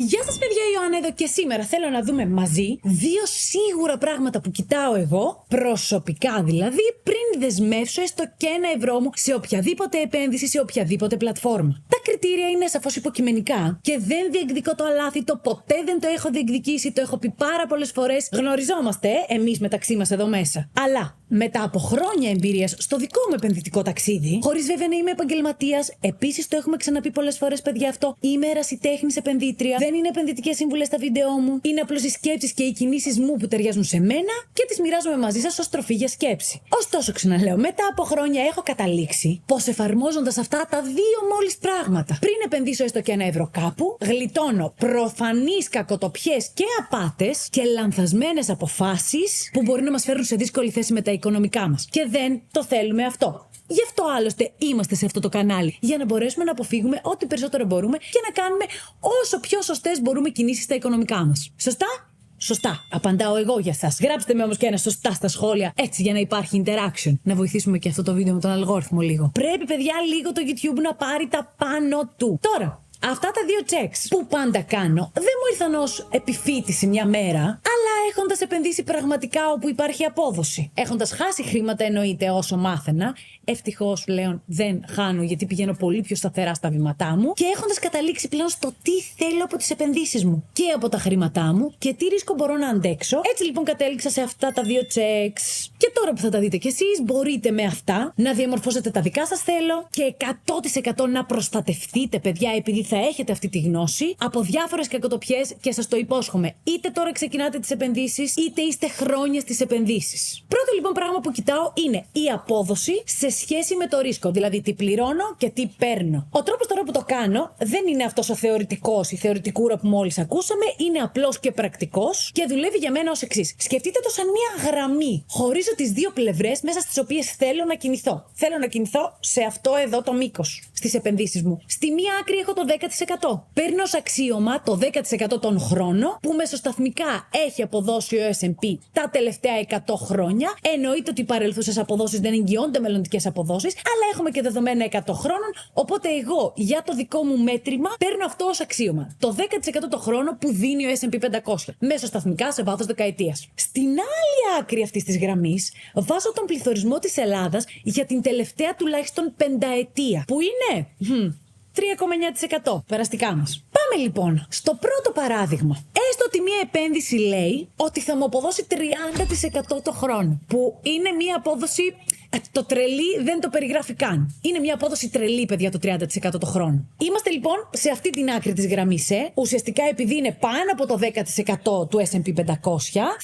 Γεια σας παιδιά, η Ιωάννα εδώ και σήμερα θέλω να δούμε μαζί δύο σίγουρα πράγματα που κοιτάω εγώ, προσωπικά δηλαδή, πριν δεσμεύσω έστω και €1 μου σε οποιαδήποτε επένδυση, σε οποιαδήποτε πλατφόρμα. Τα κριτήρια είναι σαφώς υποκειμενικά και δεν διεκδικώ το αλάθητο, ποτέ δεν το έχω διεκδικήσει, το έχω πει πάρα πολλές φορές. Γνωριζόμαστε εμείς μεταξύ μας εδώ μέσα. Αλλά μετά από χρόνια εμπειρίας στο δικό μου επενδυτικό ταξίδι, χωρίς βέβαια να είμαι επαγγελματίας, επίσης το έχουμε ξαναπεί πολλές φορές, παιδιά, αυτό. Είμαι ερασιτέχνης επενδύτρια, δεν είναι επενδυτικές σύμβουλες στα βίντεό μου. Είναι απλώς οι σκέψεις και οι κινήσεις μου που ταιριάζουν σε μένα και τις μοιράζομαι μαζί σας ως τροφή για σκέψη. Ωστόσο, ξαναλέω, μετά από χρόνια έχω καταλήξει πως εφαρμόζοντας αυτά τα δύο μόλις πράγματα, πριν επενδύσω έστω και €1 κάπου, γλιτώνω προφανείς κακοτοπιές και απάτες και λανθασμένες αποφάσεις που μπορεί να μας φέρουν σε δύσκολη θέση με τα οικονομικά μας. Και δεν το θέλουμε αυτό. Γι' αυτό άλλωστε είμαστε σε αυτό το κανάλι. Για να μπορέσουμε να αποφύγουμε ό,τι περισσότερο μπορούμε και να κάνουμε όσο πιο σωστές μπορούμε κινήσεις στα οικονομικά μας. Σωστά? Σωστά. Απαντάω εγώ για σας. Γράψτε με όμως και ένα σωστά στα σχόλια, έτσι για να υπάρχει interaction. Να βοηθήσουμε και αυτό το βίντεο με τον αλγόριθμο λίγο. Πρέπει, παιδιά, λίγο το YouTube να πάρει τα πάνω του. Τώρα, αυτά τα δύο checks που πάντα κάνω δεν μου ήρθαν ως επιφύτηση μια μέρα, αλλά έχοντας επενδύσει πραγματικά όπου υπάρχει απόδοση. Έχοντας χάσει χρήματα εννοείται όσο μάθαινα. Ευτυχώς πλέον δεν χάνω γιατί πηγαίνω πολύ πιο σταθερά στα βήματά μου. Και έχοντας καταλήξει πλέον στο τι θέλω από τις επενδύσεις μου και από τα χρήματά μου και τι ρίσκο μπορώ να αντέξω. Έτσι λοιπόν κατέληξα σε αυτά τα δύο checks. Και τώρα που θα τα δείτε κι εσείς, μπορείτε με αυτά να διαμορφώσετε τα δικά σας θέλω και 100% να προστατευτείτε, παιδιά, επειδή θα έχετε αυτή τη γνώση από διάφορες κακοτοπιές και σας το υπόσχομαι. Είτε τώρα ξεκινάτε τις επενδύσεις, είτε είστε χρόνια στις επενδύσεις. Πρώτο λοιπόν πράγμα που κοιτάω είναι η απόδοση σε σχέση με το ρίσκο. Δηλαδή τι πληρώνω και τι παίρνω. Ο τρόπος τώρα που το κάνω δεν είναι αυτός ο θεωρητικός, η θεωρητικούρα που μόλις ακούσαμε, είναι απλός και πρακτικός και δουλεύει για μένα ως εξής. Σκεφτείτε το σαν μια γραμμή. Χωρίζω τις δύο πλευρές μέσα στις οποίες θέλω να κινηθώ. Θέλω να κινηθώ σε αυτό εδώ το μήκος στις επενδύσεις μου. Στη μία άκρη έχω το 10%. Παίρνω ως αξίωμα το 10% τον χρόνο που μεσοσταθμικά έχει αποδώσει ο S&P τα τελευταία 100 χρόνια. Εννοείται ότι οι παρελθούσες αποδόσεις δεν εγγυώνται μελλοντικές αποδόσεις, αλλά έχουμε και δεδομένα 100 χρόνων. Οπότε εγώ για το δικό μου μέτρημα παίρνω αυτό ως αξίωμα. Το 10% το χρόνο που δίνει ο S&P 500 μεσοσταθμικά σε βάθος δεκαετίας. Στην άλλη άκρη αυτής της γραμμής βάζω τον πληθωρισμό της Ελλάδας για την τελευταία τουλάχιστον πενταετία. Που είναι 3,9%. Περαστικά μας. Πάμε λοιπόν στο πρώτο παράδειγμα. Έστω ότι μία επένδυση λέει ότι θα μου αποδώσει 30% το χρόνο. Που είναι μία απόδοση. Το τρελή δεν το περιγράφει καν. Είναι μια απόδοση τρελή, παιδιά, το 30% το χρόνο. Είμαστε λοιπόν σε αυτή την άκρη της γραμμής, Ουσιαστικά, επειδή είναι πάνω από το 10% του S&P 500,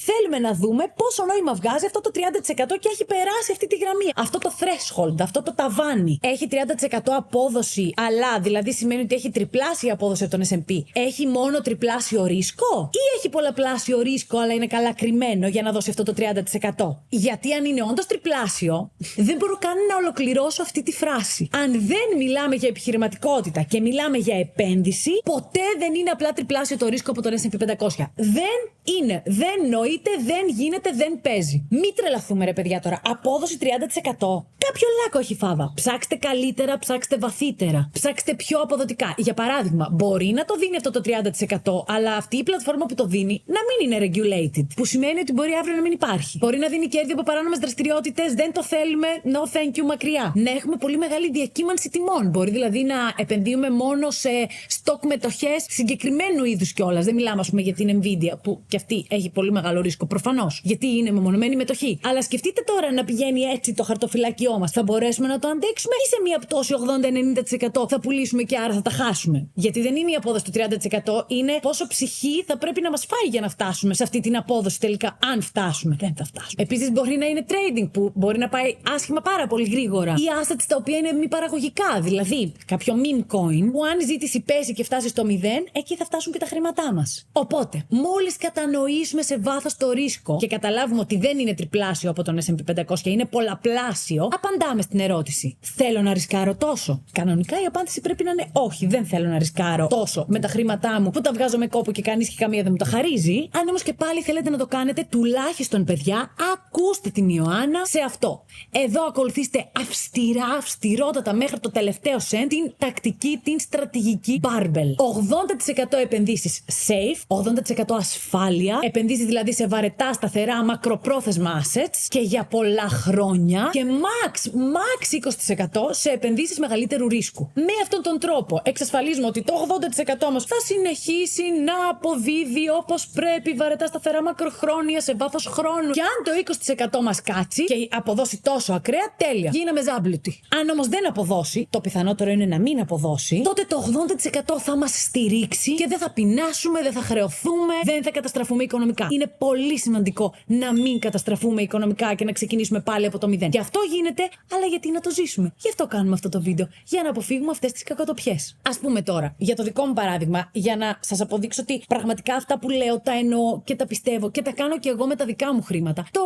θέλουμε να δούμε πόσο νόημα βγάζει αυτό το 30% και έχει περάσει αυτή τη γραμμή. Αυτό το threshold, αυτό το ταβάνι. Έχει 30% απόδοση, αλλά δηλαδή σημαίνει ότι έχει τριπλάσια απόδοση από τον S&P. Έχει μόνο τριπλάσιο ρίσκο, ή έχει πολλαπλάσιο ρίσκο, αλλά είναι καλά κρυμμένο για να δώσει αυτό το 30%. Γιατί αν είναι όντως τριπλάσιο, δεν μπορώ καν να ολοκληρώσω αυτή τη φράση. Αν δεν μιλάμε για επιχειρηματικότητα και μιλάμε για επένδυση, ποτέ δεν είναι απλά τριπλάσιο το ρίσκο από τον S&P 500. Δεν είναι, δεν νοείται, δεν γίνεται, δεν παίζει. Μην τρελαθούμε, ρε παιδιά, τώρα. Απόδοση 30%. Κάποιο λάκκο έχει φάβα. Ψάξτε καλύτερα, ψάξτε βαθύτερα. Ψάξτε πιο αποδοτικά. Για παράδειγμα, μπορεί να το δίνει αυτό το 30%, αλλά αυτή η πλατφόρμα που το δίνει να μην είναι regulated. Που σημαίνει ότι μπορεί αύριο να μην υπάρχει. Μπορεί να δίνει κέρδη από παράνομες δραστηριότητες, δεν το θέλουμε, no thank you, μακριά. Να έχουμε πολύ μεγάλη διακύμανση τιμών. Μπορεί δηλαδή να επενδύουμε μόνο σε stock μετοχές συγκεκριμένου είδους κιόλας. Δεν μιλάμε, ας πούμε, για την Nvidia, που κι αυτή έχει πολύ μεγάλο ρίσκο προφανώς. Γιατί είναι μεμονωμένη μετοχή. Αλλά σκεφτείτε τώρα να πηγαίνει έτσι το χαρτοφυλάκιό μας. Θα μπορέσουμε να το αντέξουμε ή σε μία πτώση 80-90% θα πουλήσουμε και άρα θα τα χάσουμε? Γιατί δεν είναι η απόδοση του 30%, είναι πόσο ψυχή θα πρέπει να μας φάει για να φτάσουμε σε αυτή την απόδοση τελικά. Αν φτάσουμε, δεν θα φτάσουμε. Επίσης, μπορεί να είναι trading που μπορεί να πάει άσχημα πάρα πολύ γρήγορα. Ή assets τα οποία είναι μη παραγωγικά. Δηλαδή, κάποιο meme coin που αν η ζήτηση πέσει και φτάσει στο 0, εκεί θα φτάσουν και τα χρήματά μας. Οπότε, μόλις κατανοήσουμε σε βάθος το ρίσκο και καταλάβουμε ότι δεν είναι τριπλάσιο από τον S&P 500, είναι πολλαπλάσιο, απαντάμε στην ερώτηση. Θέλω να ρισκάρω τόσο? Κανονικά η απάντηση πρέπει να είναι όχι, δεν θέλω να ρισκάρω τόσο με τα χρήματά μου που τα βγάζω με κόπο και κανείς και καμία δεν μου τα χαρίζει. Αν όμως και πάλι θέλετε να το κάνετε, τουλάχιστον, παιδιά, ακούστε την Ιωάννα σε αυτό. Εδώ ακολουθήστε αυστηρότατα μέχρι το τελευταίο cent την τακτική, την στρατηγική barbell. 80% επενδύσεις safe, 80% ασφάλεια, επενδύσεις δηλαδή σε βαρετά, σταθερά, μακροπρόθεσμα assets και για πολλά χρόνια και max 20% σε επενδύσεις μεγαλύτερου ρίσκου. Με αυτόν τον τρόπο εξασφαλίζουμε ότι το 80% όμως θα συνεχίσει να αποδίδει όπως πρέπει, βαρετά, σταθερά, μακροχρόνια, σε βάθος χρόνου. Και αν το 20% μας κάτσει και αποδώσει τόσο ακραία, τέλεια. Γίναμε ζάμπλουτοι. Αν όμως δεν αποδώσει, το πιθανότερο είναι να μην αποδώσει, τότε το 80% θα μας στηρίξει και δεν θα πεινάσουμε, δεν θα χρεωθούμε, δεν θα καταστραφούμε οικονομικά. Είναι πολύ σημαντικό να μην καταστραφούμε οικονομικά και να ξεκινήσουμε πάλι από το μηδέν. Και αυτό γίνεται, αλλά γιατί να το ζήσουμε. Γι' αυτό κάνουμε αυτό το βίντεο. Για να αποφύγουμε αυτές τις κακοτοπιές. Ας πούμε τώρα, για το δικό μου παράδειγμα, για να σας αποδείξω ότι πραγματικά αυτά που λέω τα εννοώ και τα πιστεύω και τα κάνω και εγώ με τα δικά μου χρήματα. Το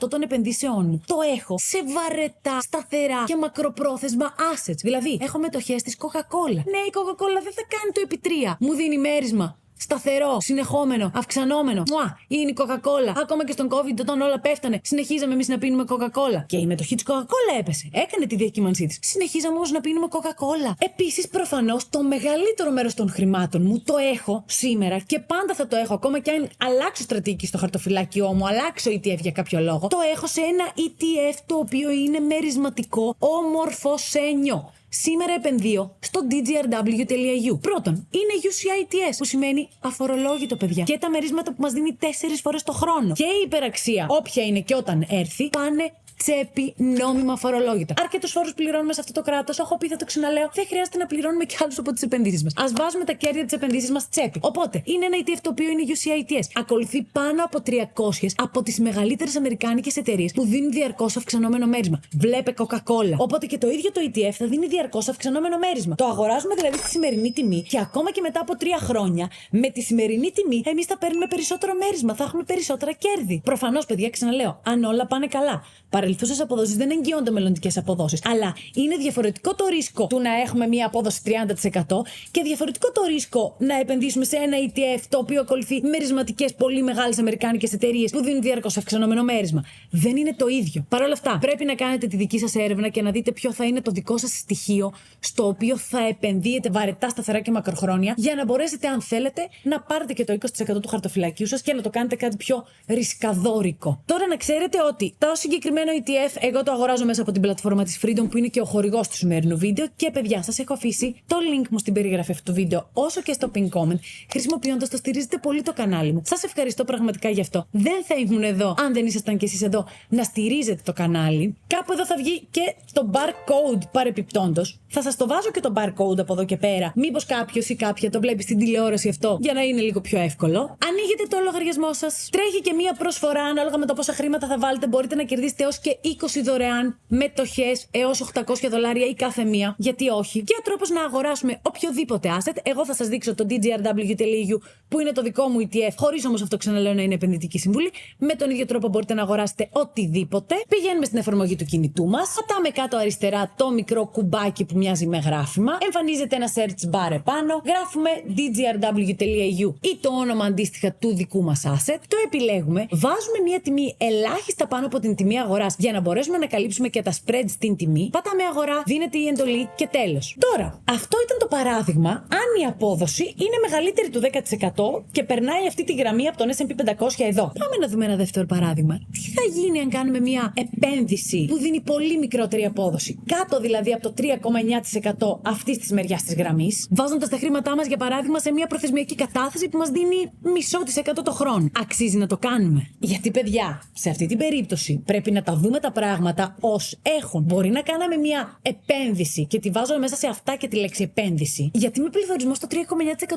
80% των επενδύσεών μου το έχω σε βαρετά, σταθερά και μακροπρόθεσμα assets. Δηλαδή, έχω μετοχές της Coca-Cola. Ναι, η Coca-Cola δεν θα κάνει το επί 3. Μου δίνει μέρισμα. Σταθερό, συνεχόμενο, αυξανόμενο. Είναι η Coca-Cola. Ακόμα και στον COVID, όταν όλα πέφτανε, συνεχίζαμε εμείς να πίνουμε Coca-Cola. Και η μετοχή της Coca-Cola έπεσε. Έκανε τη διακύμανσή της. Συνεχίζαμε όμως να πίνουμε Coca-Cola. Επίσης, προφανώς, το μεγαλύτερο μέρος των χρημάτων μου το έχω σήμερα και πάντα θα το έχω. Ακόμα και αν αλλάξω στρατηγική στο χαρτοφυλάκιό μου, αλλάξω ETF για κάποιο λόγο, το έχω σε ένα ETF το οποίο είναι μερισματικό, ομορφοσένιο. Σήμερα επενδύω στο dgrw.eu. Πρώτον, είναι UCITS, που σημαίνει αφορολόγητο, παιδιά. Και τα μερίσματα που μας δίνει 4 φορές το χρόνο. Και η υπεραξία, όποια είναι και όταν έρθει, πάνε τσέπη, νόμιμα, φορολόγητα. Αρκετούς φόρους πληρώνουμε σε αυτό το κράτος. Έχω πει, θα το ξαναλέω, δεν χρειάζεται να πληρώνουμε κι άλλους από τις επενδύσεις μας. Ας βάζουμε τα κέρδη της επενδύσεις μας τσέπη. Οπότε, είναι ένα ETF το οποίο είναι UCITS. Ακολουθεί πάνω από 300 από τις μεγαλύτερες αμερικάνικες εταιρείες που δίνουν διαρκώς αυξανόμενο μέρισμα. Βλέπε Coca-Cola. Οπότε και το ίδιο το ETF θα δίνει διαρκώς αυξανόμενο μέρισμα. Το αγοράζουμε δηλαδή στη σημερινή τιμή και ακόμα και μετά από 3 χρόνια, με τη σημερινή τιμή, εμείς θα παίρνουμε περισσότερο μέρισμα, θα έχουμε περισσότερα κέρδη. Προφανώς, παιδιά, ξαναλέω, αν όλα πάνε καλά. Παρελθούσες αποδόσεις δεν εγγυώνται μελλοντικές αποδόσεις. Αλλά είναι διαφορετικό το ρίσκο του να έχουμε μία απόδοση 30% και διαφορετικό το ρίσκο να επενδύσουμε σε ένα ETF το οποίο ακολουθεί μερισματικές πολύ μεγάλες αμερικάνικες εταιρείες που δίνουν διαρκώς αυξανόμενο μέρισμα. Δεν είναι το ίδιο. Παρ' όλα αυτά, πρέπει να κάνετε τη δική σας έρευνα και να δείτε ποιο θα είναι το δικό σας στοιχείο στο οποίο θα επενδύετε βαρετά, σταθερά και μακροχρόνια για να μπορέσετε, αν θέλετε, να πάρετε και το 20% του χαρτοφυλακίου σας και να το κάνετε κάτι πιο ρισκαδόρικο. Τώρα να ξέρετε ότι το συγκεκριμένο ETF, εγώ το αγοράζω μέσα από την πλατφόρμα της Freedom που είναι και ο χορηγός του σημερινού βίντεο και παιδιά, σας έχω αφήσει το link μου στην περιγραφή αυτού του βίντεο όσο και στο pin comment. Χρησιμοποιώντας το στηρίζετε πολύ το κανάλι μου. Σας ευχαριστώ πραγματικά γι' αυτό. Δεν θα ήμουν εδώ αν δεν ήσασταν κι εσείς εδώ να στηρίζετε το κανάλι. Κάπου εδώ θα βγει και το barcode παρεπιπτόντος. Θα σας το βάζω και το barcode από εδώ και πέρα. Μήπως κάποιος ή κάποια το βλέπει στην τηλεόραση αυτό για να είναι λίγο πιο εύκολο. Ανοίγετε το λογαριασμό σας. Τρέχει και μία προσφορά ανάλογα με το πόσα χρήματα θα βάλετε. Μπορείτε να κερδίσετε έως και 20 δωρεάν μετοχές έως $800 η κάθε μία. Γιατί όχι. Και ο τρόπος να αγοράσουμε οποιοδήποτε asset. Εγώ θα σας δείξω το dgrw.eu που είναι το δικό μου ETF, χωρίς όμως αυτό ξαναλέω να είναι επενδυτική συμβουλή. Με τον ίδιο τρόπο μπορείτε να αγοράσετε οτιδήποτε. Πηγαίνουμε στην εφαρμογή του κινητού μας. Πατάμε κάτω αριστερά το μικρό κουμπάκι που μοιάζει με γράφημα. Εμφανίζεται ένα search bar επάνω. Γράφουμε dgrw.eu ή το όνομα αντίστοιχα του δικού μας asset. Το επιλέγουμε. Βάζουμε μια τιμή ελάχιστα πάνω από την τιμή αγοράς για να μπορέσουμε να καλύψουμε και τα spread στην τιμή. Πατάμε αγορά, δίνεται η εντολή και τέλος. Τώρα, αυτό ήταν το παράδειγμα αν η απόδοση είναι μεγαλύτερη του 10% και περνάει αυτή τη γραμμή από τον S&P 500 εδώ. Πάμε να δούμε ένα δεύτερο παράδειγμα. Τι θα γίνει αν κάνουμε μια επένδυση που δίνει πολύ μικρότερη απόδοση, κάτω δηλαδή από το 3,9% αυτής της μεριάς της γραμμής, βάζοντας τα χρήματά μας για παράδειγμα σε μια προθεσμιακή κατάθεση που μας δίνει 0,5% το χρόνο. Αξίζει να το κάνουμε. Γιατί, παιδιά, σε αυτή την περίπτωση πρέπει να τα δούμε τα πράγματα ως έχουν. Μπορεί να κάναμε μια επένδυση και τη βάζω μέσα σε αυτά και τη λέξη επένδυση, γιατί με πληθωρισμό στο 3,9%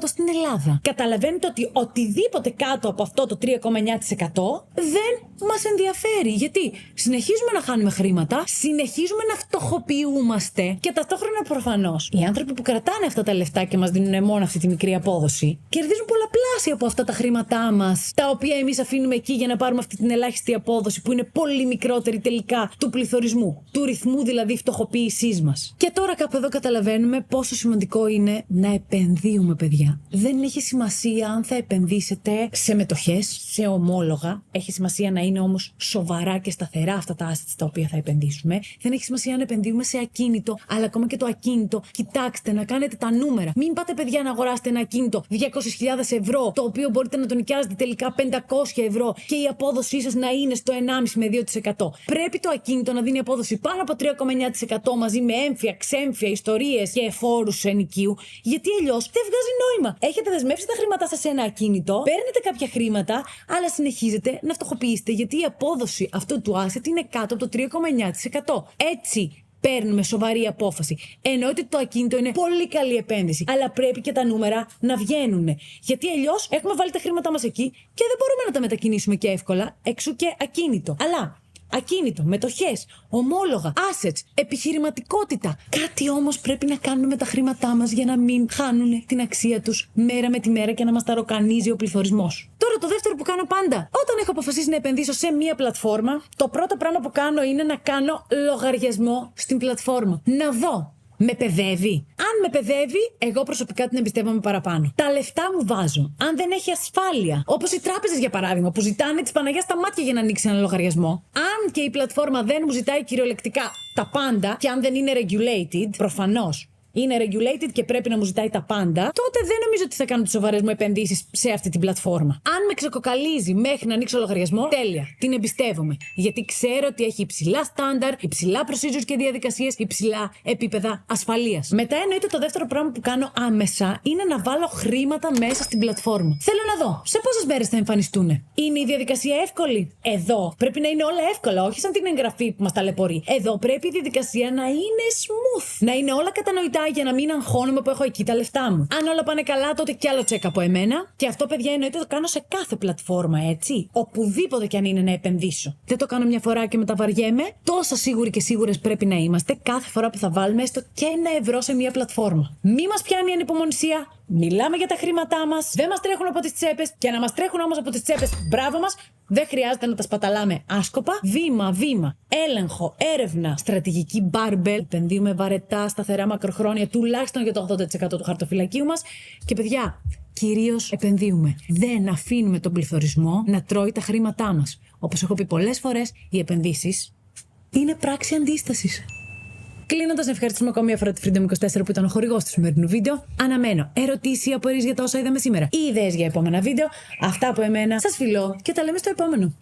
στην Ελλάδα. Καταλαβαίνετε ότι οτιδήποτε κάτω από αυτό το 3,9% δεν μας ενδιαφέρει. Γιατί συνεχίζουμε να χάνουμε χρήματα, συνεχίζουμε να φτωχοποιούμαστε και ταυτόχρονα προφανώς οι άνθρωποι που κρατάνε αυτά τα λεφτά και μας δίνουν μόνο αυτή τη μικρή απόδοση κερδίζουν πολλαπλάσια από αυτά τα χρήματά μας, τα οποία εμείς αφήνουμε εκεί για να πάρουμε αυτή την ελάχιστη απόδοση που είναι πολύ μικρότερη δεύτερη τελικά του πληθωρισμού, του ρυθμού δηλαδή φτωχοποίησής μας. Και τώρα κάπου εδώ καταλαβαίνουμε πόσο σημαντικό είναι να επενδύουμε, παιδιά. Δεν έχει σημασία αν θα επενδύσετε σε μετοχές, σε ομόλογα. Έχει σημασία να είναι όμως σοβαρά και σταθερά αυτά τα assets τα οποία θα επενδύσουμε. Δεν έχει σημασία αν επενδύουμε σε ακίνητο, αλλά ακόμα και το ακίνητο, κοιτάξτε να κάνετε τα νούμερα. Μην πάτε, παιδιά, να αγοράσετε ένα ακίνητο 200.000 ευρώ, το οποίο μπορείτε να το νοικιάζετε τελικά 500 ευρώ και η απόδοσή σας να είναι στο 1,5 με 2%. Πρέπει το ακίνητο να δίνει απόδοση πάνω από 3,9% μαζί με έμφυα, ξέμφυα, ιστορίες και φόρους ενοικίου, γιατί αλλιώς δεν βγάζει νόημα. Έχετε δεσμεύσει τα χρήματά σας σε ένα ακίνητο, παίρνετε κάποια χρήματα, αλλά συνεχίζετε να φτωχοποιήσετε, γιατί η απόδοση αυτού του asset είναι κάτω από το 3,9%. Έτσι παίρνουμε σοβαρή απόφαση. Εννοείται ότι το ακίνητο είναι πολύ καλή επένδυση, αλλά πρέπει και τα νούμερα να βγαίνουν. Γιατί αλλιώς έχουμε βάλει τα χρήματά μας εκεί και δεν μπορούμε να τα μετακινήσουμε και εύκολα, εξού και ακίνητο. Αλλά ακίνητο, μετοχές, ομόλογα, assets, επιχειρηματικότητα. Κάτι όμως πρέπει να κάνουμε με τα χρήματά μας για να μην χάνουν την αξία τους μέρα με τη μέρα και να μας ταροκανίζει ο πληθωρισμός. Τώρα το δεύτερο που κάνω πάντα, όταν έχω αποφασίσει να επενδύσω σε μία πλατφόρμα, το πρώτο πράγμα που κάνω είναι να κάνω λογαριασμό στην πλατφόρμα. Να δω. Με παιδεύει. Αν με παιδεύει, εγώ προσωπικά την εμπιστεύομαι παραπάνω. Τα λεφτά μου βάζω. Αν δεν έχει ασφάλεια, όπως οι τράπεζες για παράδειγμα, που ζητάνε της Παναγιάς τα μάτια για να ανοίξει ένα λογαριασμό. Αν και η πλατφόρμα δεν μου ζητάει κυριολεκτικά τα πάντα, και αν δεν είναι regulated, προφανώς είναι regulated και πρέπει να μου ζητάει τα πάντα, τότε δεν νομίζω ότι θα κάνω τις σοβαρές μου επενδύσεις σε αυτή την πλατφόρμα. Αν με ξεκοκαλίζει μέχρι να ανοίξω λογαριασμό, τέλεια. Την εμπιστεύομαι. Γιατί ξέρω ότι έχει υψηλά στάνταρ, υψηλά procedures και διαδικασίες, υψηλά επίπεδα ασφαλείας. Μετά εννοείται το δεύτερο πράγμα που κάνω άμεσα είναι να βάλω χρήματα μέσα στην πλατφόρμα. Θέλω να δω σε πόσες μέρες θα εμφανιστούν. Είναι η διαδικασία εύκολη? Εδώ πρέπει να είναι όλα εύκολα, όχι σαν την εγγραφή που μας ταλαιπωρεί. Εδώ πρέπει η διαδικασία να είναι smooth, να είναι όλα κατανοητά, για να μην αγχώνομαι που έχω εκεί τα λεφτά μου. Αν όλα πάνε καλά, τότε κι άλλο τσέκ από εμένα. Και αυτό, παιδιά, εννοείται το κάνω σε κάθε πλατφόρμα, έτσι. Οπουδήποτε κι αν είναι να επενδύσω. Δεν το κάνω μια φορά και μετά βαριέμαι. Τόσο σίγουροι και σίγουρες πρέπει να είμαστε κάθε φορά που θα βάλουμε έστω και €1 σε μια πλατφόρμα. Μη μας πιάνει η ανυπομονησία. Μιλάμε για τα χρήματά μας. Δεν μας τρέχουν από τις τσέπες. Και να μας τρέχουν όμως από τις τσέπες, μπράβο μας. Δεν χρειάζεται να τα σπαταλάμε άσκοπα. Βήμα-βήμα. Έλεγχο, έρευνα, στρατηγική barbell. Επενδύουμε βαρετά, σταθερά, μακροχρόνια, τουλάχιστον για το 80% του χαρτοφυλακίου μας. Και παιδιά, κυρίως επενδύουμε. Δεν αφήνουμε τον πληθωρισμό να τρώει τα χρήματά μας. Όπως έχω πει πολλές φορές, οι επενδύσεις είναι πράξη αντίστασης. Κλείνοντας, να ευχαριστούμε ακόμη μια φορά τη Freedom 24 που ήταν ο χορηγός του σημερινού βίντεο. Αναμένω ερωτήσεις ή απορίες για τα όσα είδαμε σήμερα ή ιδέες για επόμενα βίντεο. Αυτά από εμένα. Σας φιλώ και τα λέμε στο επόμενο.